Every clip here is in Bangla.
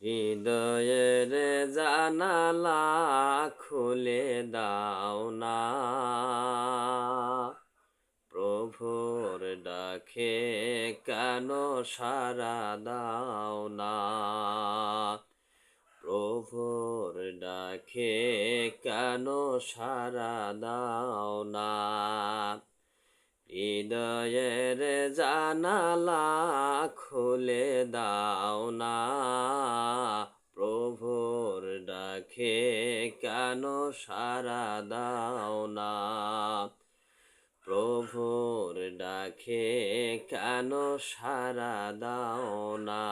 হৃদয়ের জানালা খুলে দাও না, প্রভুর ডাকে কেন সাড়া দাও না, প্রভুর ডাকে কেন সাড়া দাও না। হৃদয়ের জানালা খুলে দাও না, প্রভুর ডাকে কেন সাড়া দাও না, প্রভুর ডাকে কেন সাড়া দাও না।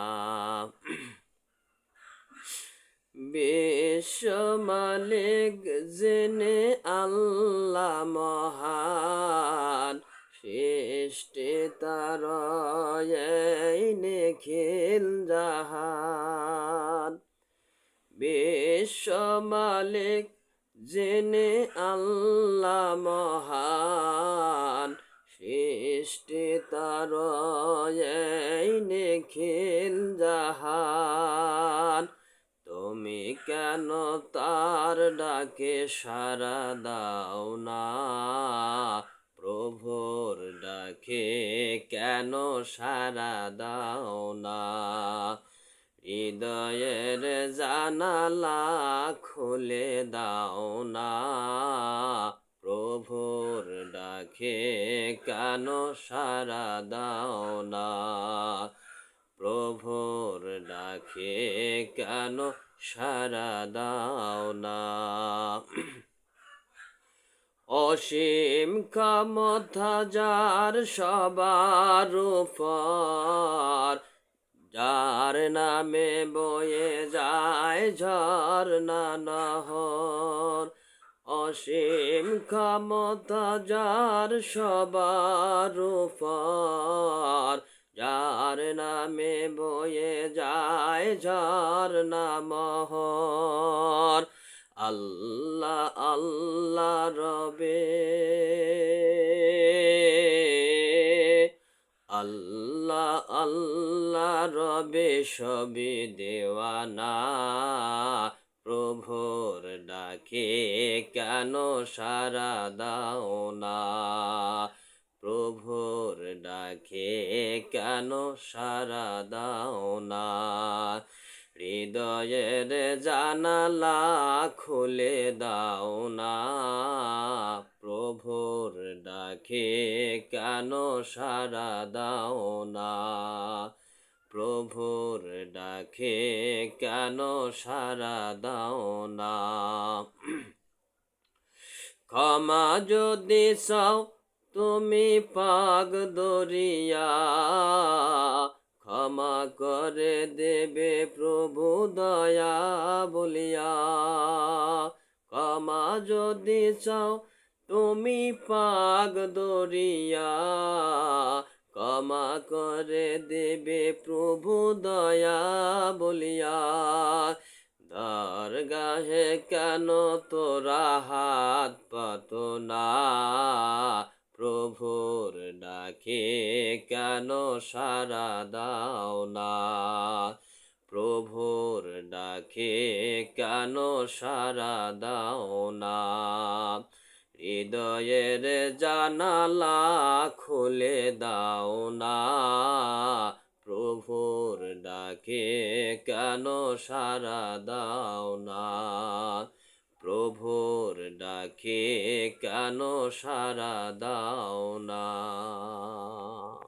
বিশ্ব মালিক জেনে আল্লাহ মহান, সৃষ্টি তার নিখিল জাহান। বিশ্ব মালিক জেনে আল্লাহ মহান, সৃষ্টি তার নিখিল জাহান। তুমি কেন তার ডাকে সাড়া দাও না, প্রভুর ডাকে কেন সাড়া দাও না। হৃদয়ের জানালা খুলে দাও না, প্রভুর ডাকে কেন সাড়া দাও না, প্রভুর ডাকে কেন সাড়া দাও না। অসীম ক্ষমতা যার সবার উপর, যার নামে বয়ে যায় ঝরনা নহর। অসীম ক্ষমতা যার সবার উপর, যার নামে বয়ে যায় ঝরনা নহর। আল্লাহ আল্লাহ রবে, আল্লাহ আল্লাহ রবে সবে দেওয়ানা, প্রভুর ডাকে কেন সাড়া দাও না, প্রভুর ডাকে কেন সাড়া দাও না। হৃদয়ের জানালা খুলে দাও না, প্রভুর ডাকে কেন সাড়া দাও না, প্রভুর ডাকে কেন সাড়া দাও না। ক্ষমা যদি চাও তুমি পাক দরিয়া, ক্ষমা করে দেবে প্রভু দয়া বলিয়া। ক্ষমা যদি চাও তুমি পাক দরিয়া, ক্ষমা করে দেবে প্রভু দয়া বলিয়া। দরগাহে কেন তোরা হাত পাত না, প্রভুর ডাকে কেন সাড়া দাও না, প্রভুর ডাকে কেন সাড়া দাও না। হৃদয়ের জানালা খুলে দাও না, প্রভুর ডাকে কেন সাড়া দাও না, প্রভুর ডাকে কেন সাড়া দাও না।